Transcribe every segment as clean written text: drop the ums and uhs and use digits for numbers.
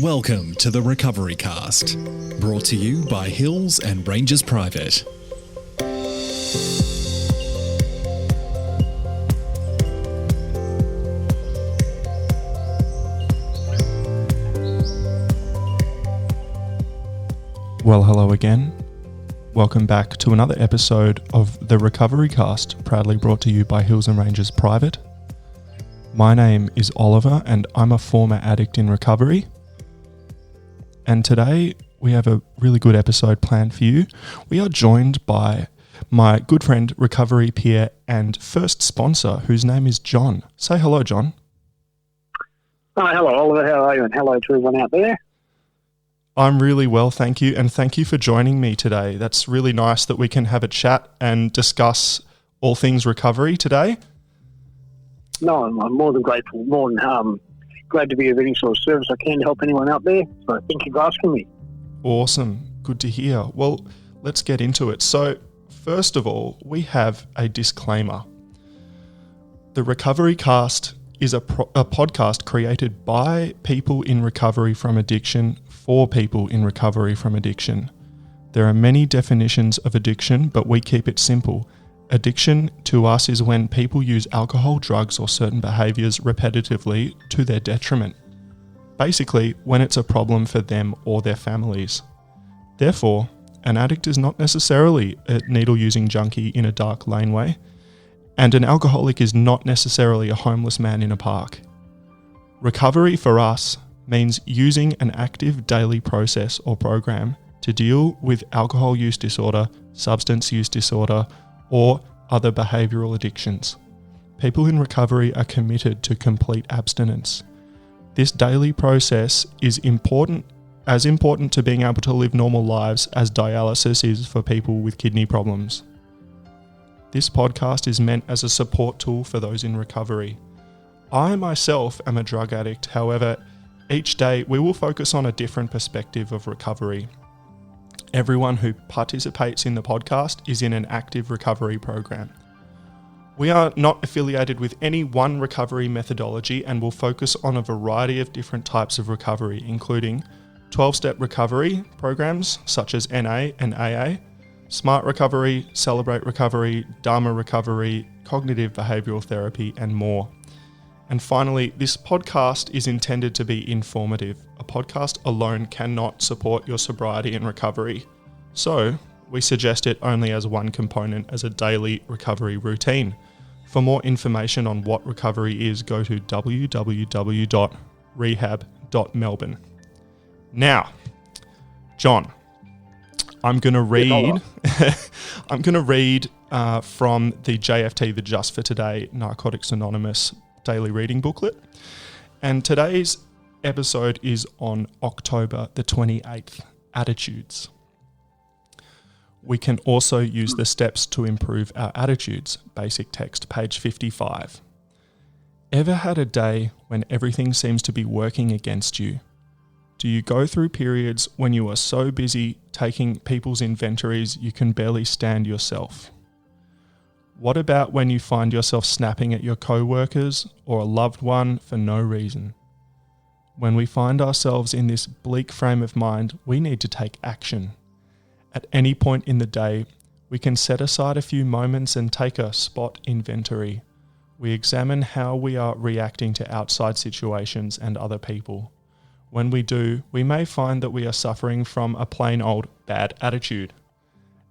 Welcome to the Recovery Cast, brought to you by Hills and Rangers Private. Well, hello again. Welcome back to another episode of the Recovery Cast, proudly brought to you by Hills and Rangers Private. My name is Oliver and I'm a former addict in recovery. And today we have a really good episode planned for you. We are joined by my good friend, recovery peer and first sponsor, whose name is John. Say hello, John. Hello, Oliver. How are you? And hello to everyone out there. I'm really well, thank you. And thank you for joining me today. That's really nice that we can have a chat and discuss all things recovery today. No, I'm more than grateful, more than glad to be of any sort of service I can to help anyone out there. So thank you for asking me. Awesome. Good to hear. Well, let's get into it. So first of all, we have a disclaimer. The Recovery Cast is a podcast created by people in recovery from addiction for people in recovery from addiction. There are many definitions of addiction, but we keep it simple. Addiction to us is when people use alcohol, drugs, or certain behaviours repetitively to their detriment. Basically, when it's a problem for them or their families. Therefore, an addict is not necessarily a needle-using junkie in a dark laneway, and an alcoholic is not necessarily a homeless man in a park. Recovery for us means using an active daily process or program to deal with alcohol use disorder, substance use disorder, or other behavioural addictions. People in recovery are committed to complete abstinence. This daily process is as important to being able to live normal lives as dialysis is for people with kidney problems. This podcast is meant as a support tool for those in recovery. I myself am a drug addict, however, each day we will focus on a different perspective of recovery. Everyone who participates in the podcast is in an active recovery program. We are not affiliated with any one recovery methodology and will focus on a variety of different types of recovery, including 12-step recovery programs such as NA and AA, Smart Recovery, Celebrate Recovery, Dharma Recovery, Cognitive Behavioural Therapy, and more. And finally, this podcast is intended to be informative. A podcast alone cannot support your sobriety and recovery. So, we suggest it only as one component as a daily recovery routine. For more information on what recovery is, go to www.rehab.melbourne. Now, John, I'm going to read from the JFT, the Just for Today Narcotics Anonymous daily reading booklet. And today's episode is on October the 28th, Attitudes. We can also use the steps to improve our attitudes. Basic text, page 55. Ever had a day when everything seems to be working against you? Do you go through periods when you are so busy taking people's inventories you can barely stand yourself? What about when you find yourself snapping at your co-workers or a loved one for no reason? When we find ourselves in this bleak frame of mind, we need to take action. At any point in the day, we can set aside a few moments and take a spot inventory. We examine how we are reacting to outside situations and other people. When we do, we may find that we are suffering from a plain old bad attitude.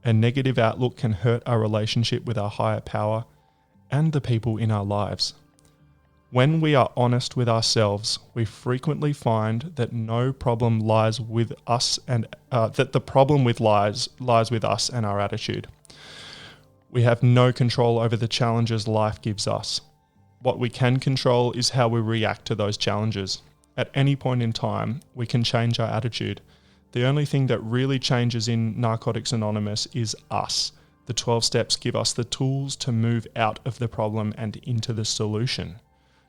A negative outlook can hurt our relationship with our higher power and the people in our lives. When we are honest with ourselves, we frequently find that no problem lies with us and that the problem lies with us and our attitude. We have no control over the challenges life gives us. What we can control is how we react to those challenges. At any point in time, we can change our attitude. The only thing that really changes in Narcotics Anonymous is us. The 12 steps give us the tools to move out of the problem and into the solution.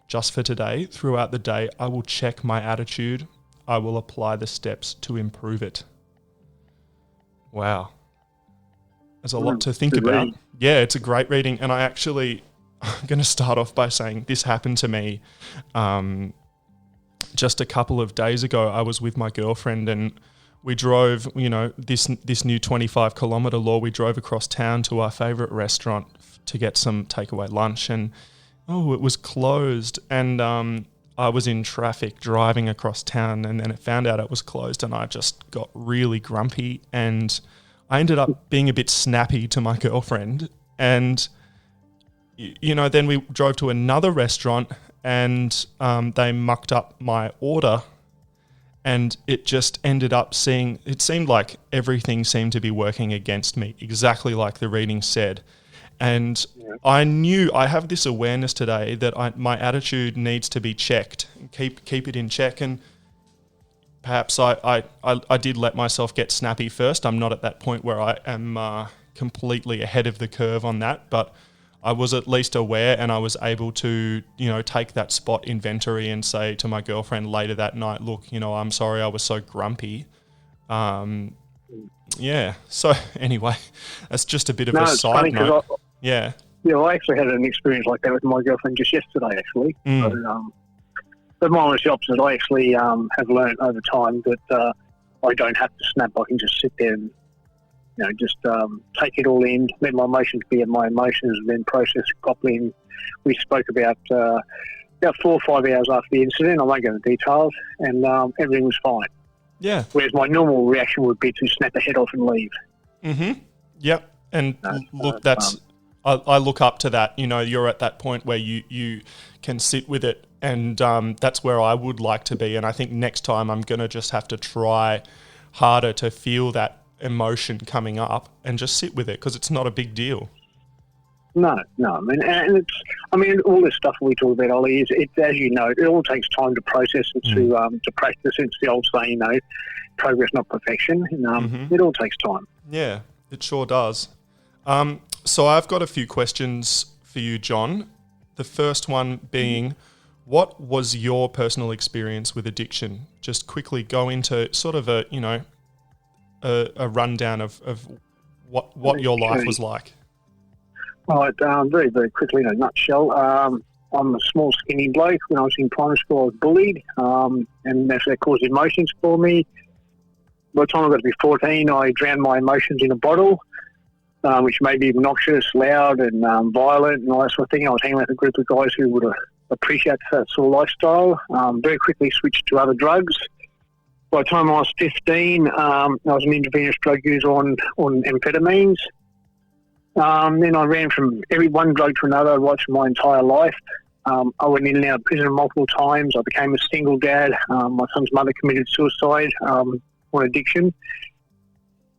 Just for today, throughout the day, I will check my attitude. I will apply the steps to improve it. Wow. There's a lot to think about. Reading. Yeah, it's a great reading. And I'm going to start off by saying this happened to me just a couple of days ago, I was with my girlfriend and we drove, this new 25 kilometre law, we drove across town to our favourite restaurant to get some takeaway lunch, and it was closed, and I was in traffic driving across town, and then it found out it was closed, and I just got really grumpy, and I ended up being a bit snappy to my girlfriend, and then we drove to another restaurant, and they mucked up my order, and it just ended up it seemed like everything seemed to be working against me, exactly like the reading said. And I knew, I have this awareness today that my attitude needs to be checked, and keep it in check. And perhaps I did let myself get snappy first. I'm not at that point where I am completely ahead of the curve on that, but I was at least aware, and I was able to, take that spot inventory and say to my girlfriend later that night, look, I'm sorry I was so grumpy. So anyway, that's just a bit of a side note. I actually had an experience like that with my girlfriend just yesterday, actually. But mine was the opposite. I actually have learned over time that I don't have to snap. I can just sit there and, just take it all in, let my emotions be my emotions, and then process it properly. And we spoke about 4 or 5 hours after the incident. I won't go into details, and everything was fine. Yeah. Whereas my normal reaction would be to snap a head off and leave. Mm-hmm. Yep. And look, I look up to that. You're at that point where you can sit with it, and that's where I would like to be. And I think next time I'm going to just have to try harder to feel that emotion coming up and just sit with it, because it's not a big deal. No. I mean, all this stuff we talk about, Ollie, it as you know, it all takes time to process and to practice. It's the old saying, progress, not perfection. And, it all takes time. Yeah, it sure does. So I've got a few questions for you, John. The first one being, what was your personal experience with addiction? Just quickly go into sort of a rundown of what your life was like. Right, very, very quickly in a nutshell. I'm a small, skinny bloke. When I was in primary school, I was bullied, and that caused emotions for me. By the time I got to be 14, I drowned my emotions in a bottle, which made me obnoxious, loud, and violent, and all that sort of thing. I was hanging with a group of guys who would appreciate that sort of lifestyle. Very quickly switched to other drugs. By the time I was 15, I was an intravenous drug user on amphetamines. Then I ran from one drug to another right through my entire life. I went in and out of prison multiple times. I became a single dad. My son's mother committed suicide on addiction.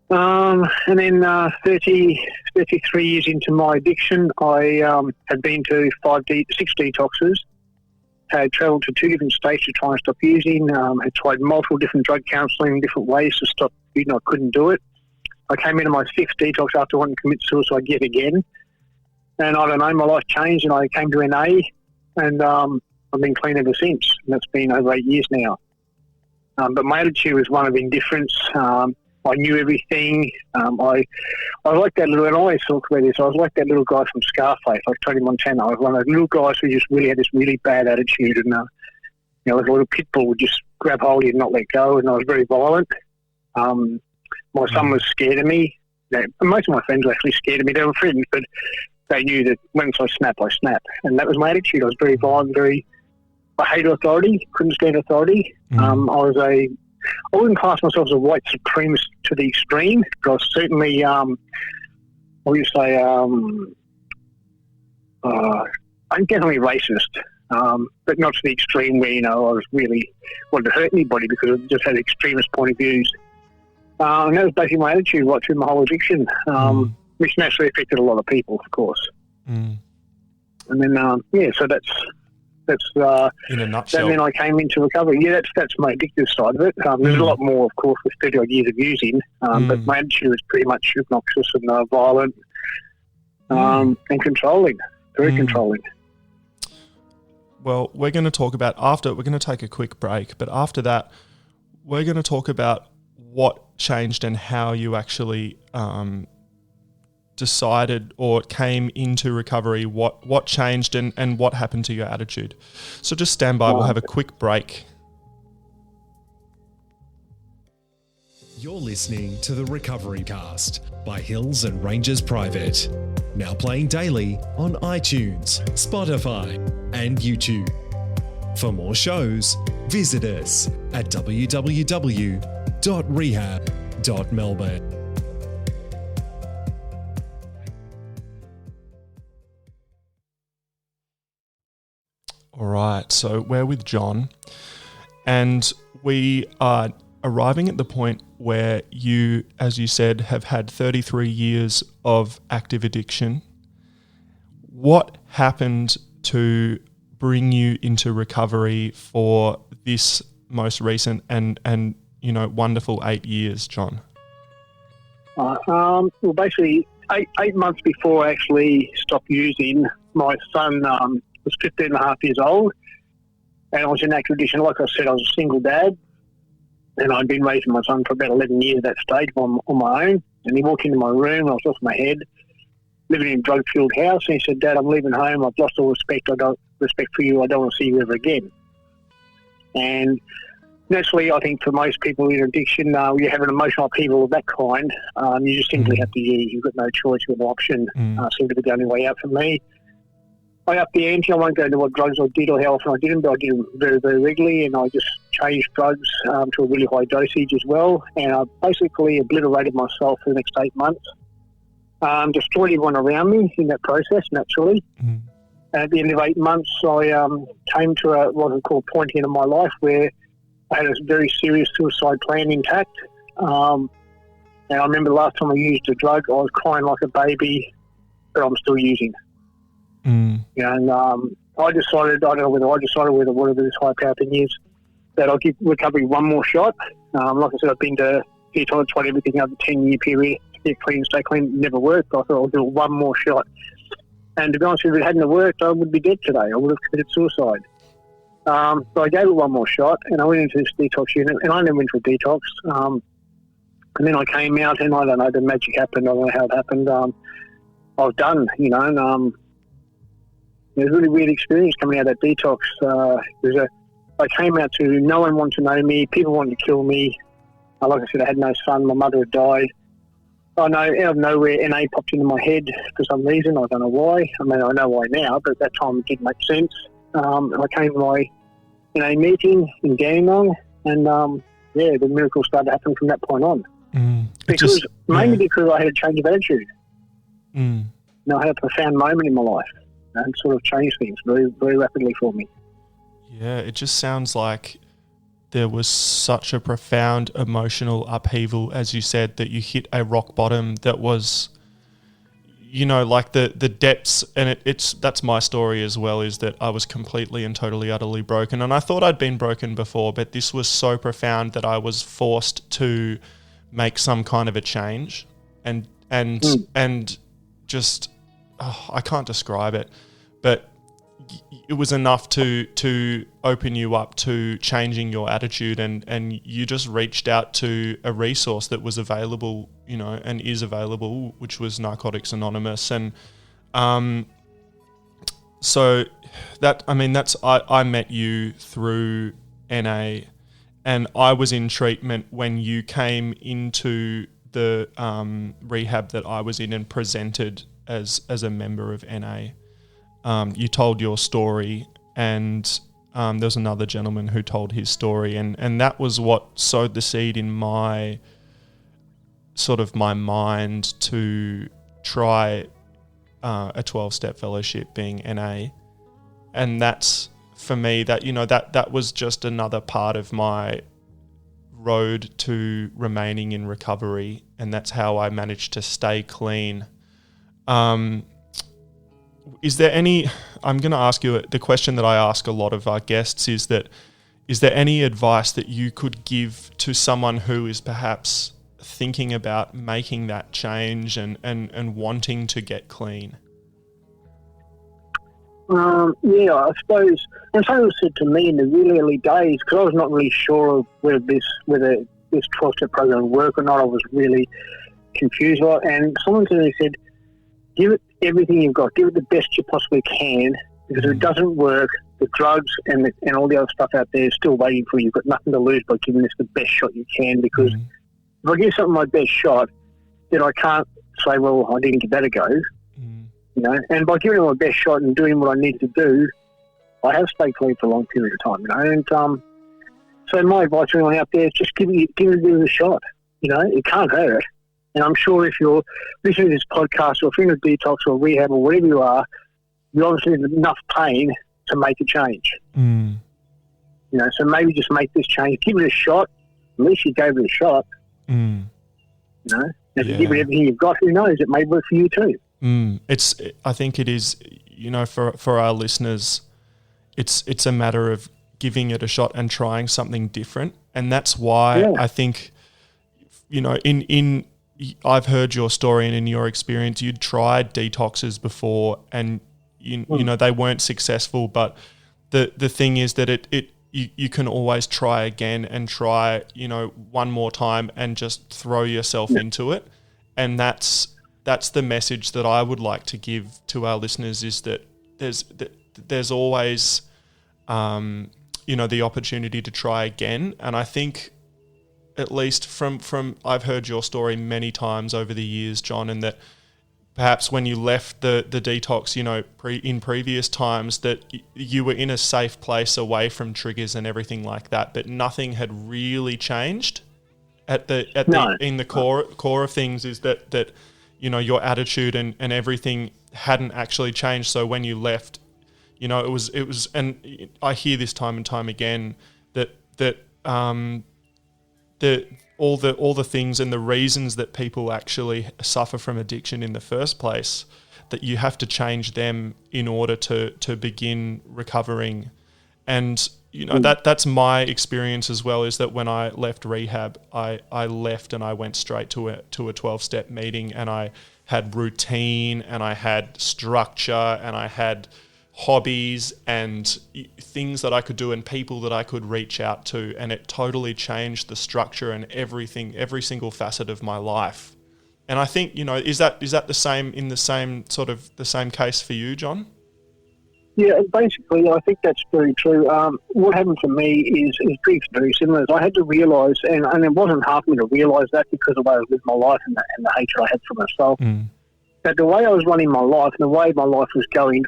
And then 33 years into my addiction, I had been to 6 detoxes, had travelled to 2 different states to try and stop using, had tried multiple different drug counselling, different ways to stop using. I couldn't do it. I came into my 5th detox after wanting to commit suicide yet again. And I don't know, my life changed, and I came to NA, and I've been clean ever since. And that's been over 8 years now. But my attitude was one of indifference. I knew everything. I like that little, and I always talk about this, I was like that little guy from Scarface, like Tony Montana. I was one of those little guys who just really had this really bad attitude, and like a little pit bull would just grab hold of you and not let go, and I was very violent. My son was scared of me. Most of my friends were actually scared of me. They were friends, but they knew that once I snap, I snap. And that was my attitude. I was very violent, I hated authority, couldn't stand authority. I wouldn't class myself as a white supremacist to the extreme, but I was certainly, I'm definitely racist, but not to the extreme where, I was really wanted to hurt anybody, because I just had extremist point of views. And that was basically my attitude right through my whole addiction, which naturally affected a lot of people, of course. And then, so that's in a nutshell. And then I came into recovery. Yeah, that's my addictive side of it. There's a lot more, of course, with 30 odd years of using, but my attitude was pretty much obnoxious and violent and controlling, very controlling. Well, we're going to talk about we're going to take a quick break, but after that, we're going to talk about what changed and how you actually decided or came into recovery, what changed and what happened to your attitude. So just stand by. We'll have a quick break. You're listening to the Recovery Cast by Hills and Rangers Private. Now playing daily on iTunes, Spotify, and YouTube. For more shows, visit us at www.rehab.melbourne. All right, so we're with John, and we are arriving at the point where you, as you said, have had 33 years of active addiction. What happened to bring you into recovery for this most recent and wonderful 8 years, John? Well, basically, eight months before I actually stopped using, my son was 15 and a half years old, and I was in active addiction. Like I said, I was a single dad, and I'd been raising my son for about 11 years at that stage on my own. And he walked into my room, I was off my head, living in a drug-filled house, and he said, "Dad, I'm leaving home. I've lost all respect. I don't respect for you. I don't want to see you ever again." And naturally, I think for most people in addiction, you have an emotional upheaval of that kind. You just simply have to use. You've got no choice, you've got no option. Seemed to be the only way out for me. I upped the ante. I won't go into what drugs I did or how often I did them, but I did them very, very regularly, and I just changed drugs to a really high dosage as well. And I basically obliterated myself for the next 8 months. Destroyed everyone around me in that process, naturally. And at the end of 8 months, I came to what I call point in my life where I had a very serious suicide plan intact. And I remember the last time I used a drug, I was crying like a baby, but I'm still using. And I decided, whatever this high power thing is, that I'll give recovery one more shot. Like I said, I've been to detox, tried everything over a 10-year period to get clean, stay clean. It never worked. I thought I'll do it one more shot. And to be honest with you, if it hadn't worked, I would be dead today. I would have committed suicide. So I gave it one more shot, and I went into this detox unit, and I never went for a detox. And then I came out, and I don't know, the magic happened. I don't know how it happened. I was done, and it was a really weird experience coming out of that detox. I came out to, no one wanted to know me. People wanted to kill me. Like I said, I had no son. My mother had died. I know out of nowhere, NA popped into my head for some reason. I don't know why. I mean, I know why now, but at that time it didn't make sense. And I came to my NA meeting in Dandenong, and the miracle started to happen from that point on. Because I had a change of attitude. I had a profound moment in my life and sort of changed things very, very rapidly for me. Yeah, it just sounds like there was such a profound emotional upheaval, as you said, that you hit a rock bottom that was, like the depths, and that's my story as well, is that I was completely and totally utterly broken. And I thought I'd been broken before, but this was so profound that I was forced to make some kind of a change, and just I can't describe it, but it was enough to open you up to changing your attitude, and you just reached out to a resource that was available, and is available, which was Narcotics Anonymous. And so I met you through NA, and I was in treatment when you came into the rehab that I was in and presented as a member of NA. You told your story, and there was another gentleman who told his story, and that was what sowed the seed in my mind to try a 12-step fellowship, being NA. And that's, for me, that was just another part of my road to remaining in recovery, and that's how I managed to stay clean. Is there any, I'm going to ask you the question that I ask a lot of our guests, is there any advice that you could give to someone who is perhaps thinking about making that change and wanting to get clean? I suppose, and something was said to me in the really early days, because I was not really sure of whether this 12-step program would work or not. I was really confused. And someone to me said, give it everything you've got. Give it the best you possibly can, because if it doesn't work, the drugs and all the other stuff out there is still waiting for you. You've got nothing to lose by giving this the best shot you can, because If I give something my best shot, then I can't say, well, I didn't give that a go. You know, and by giving it my best shot and doing what I need to do, I have stayed clean for a long period of time, you know. And so my advice to anyone out there is just give it a bit of a shot. You know, it can't hurt. And I'm sure if you're listening to this podcast or if you're in a detox or rehab or whatever you are, you're obviously in enough pain to make a change. You know, so maybe just make this change. Give it a shot. At least you gave it a shot. You know, if you give it everything you've got, who knows? It may work for you too. I think it is, you know, for our listeners, it's a matter of giving it a shot and trying something different. And that's why I think, you know, I've heard your story, and in your experience, you'd tried detoxes before and you know, they weren't successful, but the thing is that you can always try again and try, you know, one more time and just throw yourself into it. And that's the message that I would like to give to our listeners, is that there's always, you know, the opportunity to try again. And I think, at least from I've heard your story many times over the years, John, and that perhaps when you left the detox, you know, in previous times, that you were in a safe place away from triggers and everything like that, but nothing had really changed in the core of things, is that you know, your attitude and everything hadn't actually changed. So when you left, you know, it was, and I hear this time and time again that all the things and the reasons that people actually suffer from addiction in the first place, that you have to change them in order to begin recovering. And, you know, that's my experience as well, is that when I left rehab, I left and I went straight to a 12-step meeting, and I had routine and I had structure and I had hobbies and things that I could do and people that I could reach out to, and it totally changed the structure and everything, every single facet of my life. And I think, you know, is that the same in the same case for you, John? Yeah, basically, I think that's very true. What happened for me is pretty very similar. I had to realise, and it wasn't hard for me to realise that, because of the way I lived my life and the hatred I had for myself, that the way I was running my life and the way my life was going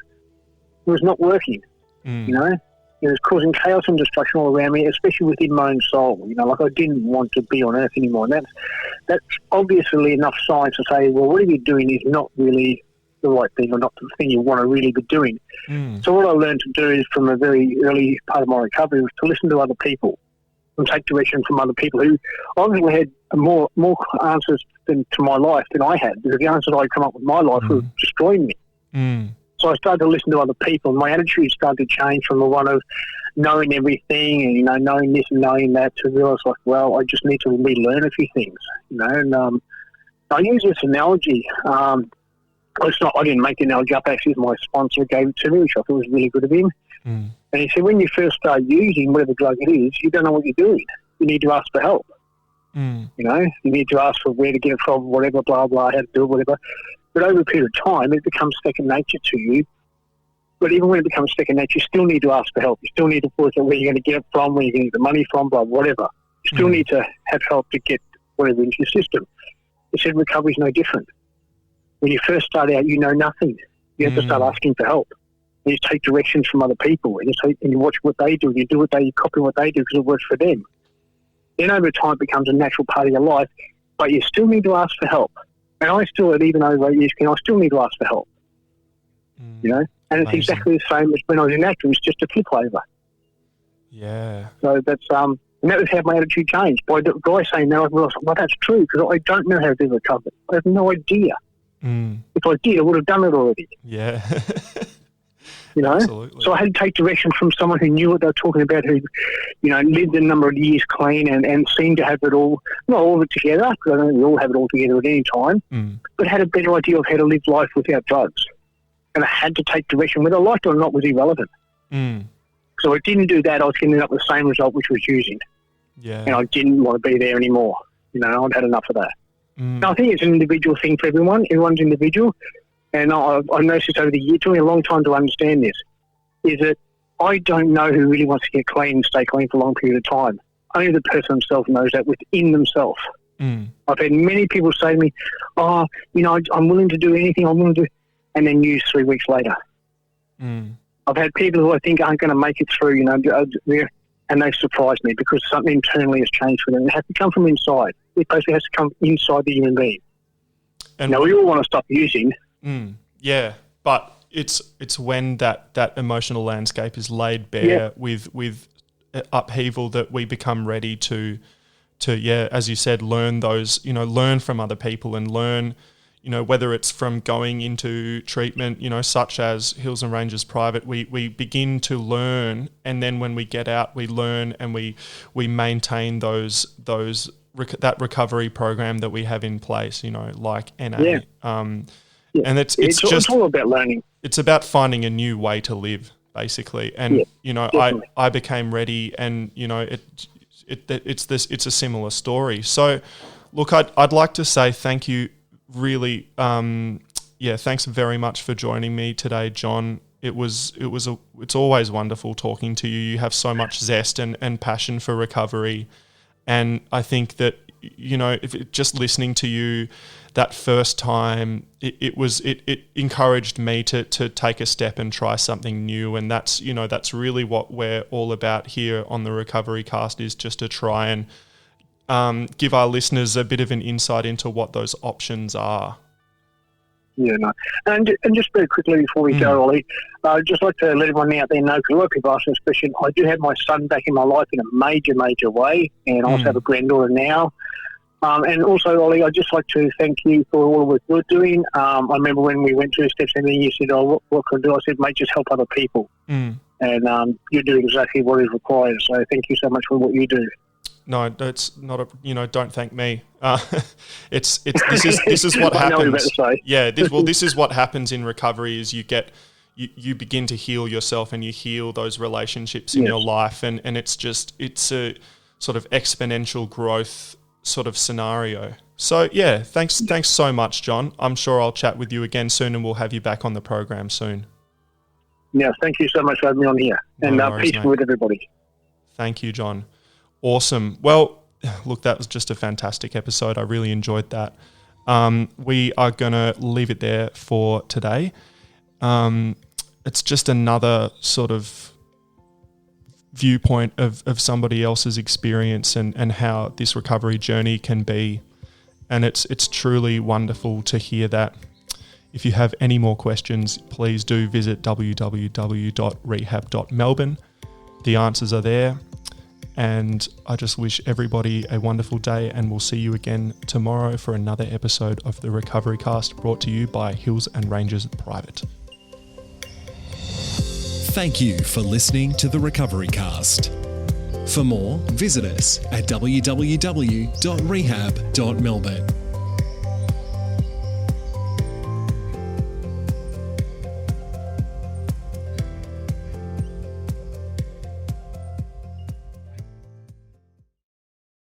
was not working. You know, it was causing chaos and destruction all around me, especially within my own soul. You know, like I didn't want to be on earth anymore. And that's obviously enough signs to say, well, whatever you're doing is not really the right thing, or not the thing you want to really be doing. So what I learned to do is, from a very early part of my recovery, was to listen to other people and take direction from other people who obviously had more answers to my life than I had, because the answers I'd come up with my life were destroying me. So I started to listen to other people, and my attitude started to change from the one of knowing everything and, you know, knowing this and knowing that, to realise, like, well, I just need to relearn a few things, you know. And I use this analogy. I didn't make the analogy up, actually. My sponsor gave it to me, which I thought was really good of him. And he said, when you first start using whatever drug it is, you don't know what you're doing. You need to ask for help. You know, you need to ask for where to get it from, whatever, blah, blah, how to do it, whatever. But over a period of time, it becomes second nature to you. But even when it becomes second nature, you still need to ask for help. You still need to work out where you're going to get it from, where you're going to get the money from, blah, whatever. You still need to have help to get whatever into your system. He said recovery is no different. When you first start out, you know nothing. You have to start asking for help. And you take directions from other people, and you watch what they do, and you copy what they do because it works for them. Then over time, it becomes a natural part of your life, but you still need to ask for help. And I still, even over 8 years, I still need to ask for help. You know? And it's exactly the same as when I was in acting. It's just a flip over. Yeah. So that's, and that was how my attitude changed. By saying that, I realised, well, that's true, because I don't know how to do recovery. I have no idea. If I did, I would have done it already. Yeah. You know? Absolutely. So I had to take direction from someone who knew what they were talking about, who, you know, lived a number of years clean and seemed to have it all, not all of it together, because I don't think we all have it all together at any time, but had a better idea of how to live life without drugs. And I had to take direction. Whether I liked it or not was irrelevant. So I didn't do that. I was getting up with the same result, which was using. Yeah. And I didn't want to be there anymore. You know, I'd had enough of that. Now, I think it's an individual thing for everyone. Everyone's individual. And I've noticed this over the years, it took me a long time to understand this, is that I don't know who really wants to get clean and stay clean for a long period of time. Only the person themselves knows that within themselves. I've had many people say to me, "Oh, I'm willing to do anything. I'm willing to," and then use 3 weeks later. I've had people who I think aren't going to make it through, and they surprise me because something internally has changed for them. It has to come from inside. It basically has to come inside the human being. And we all want to stop using. Yeah, but it's when that emotional landscape is laid bare with upheaval that we become ready to as you said, learn those, learn from other people and learn, whether it's from going into treatment, such as Hills and Ranges Private, we begin to learn, and then when we get out, we learn and we maintain that recovery program that we have in place, like NA. And it's all about learning. It's about finding a new way to live, basically. And I became ready, and it's a similar story. So, look, I'd like to say thank you. Really, thanks very much for joining me today, John. It's always wonderful talking to you. You have so much zest and passion for recovery, and I think that just listening to you that first time, it encouraged me to take a step and try something new, and that's really what we're all about here on the Recovery Cast, is just to try and give our listeners a bit of an insight into what those options are. Yeah, no. And just very quickly before we go, Ollie, I'd just like to let everyone out there know, because a lot of people ask this question, I do have my son back in my life in a major, major way, and I also have a granddaughter now. And also, Ollie, I'd just like to thank you for all the work you're doing. I remember when we went through steps and then you said, "Oh, what can I do?" I said, "Mate, just help other people." And you're doing exactly what is required. So thank you so much for what you do. No, it's not don't thank me. This is what happens. Yeah, this is what happens in recovery, is you begin to heal yourself and you heal those relationships in your life, and it's a sort of exponential growth sort of scenario. So yeah, thanks so much, John. I'm sure I'll chat with you again soon, and we'll have you back on the program soon. Yeah, thank you so much for having me on here, and peace with everybody. Thank you, John. Awesome. Well, look, that was just a fantastic episode. I really enjoyed that. We are going to leave it there for today. It's just another sort of viewpoint of somebody else's experience and how this recovery journey can be. And it's truly wonderful to hear that. If you have any more questions, please do visit www.rehab.melbourne. The answers are there. And I just wish everybody a wonderful day, and we'll see you again tomorrow for another episode of the Recovery Cast, brought to you by Hills and Ranges Private. Thank you for listening to the Recovery Cast. For more, visit us at www.rehab.melbourne.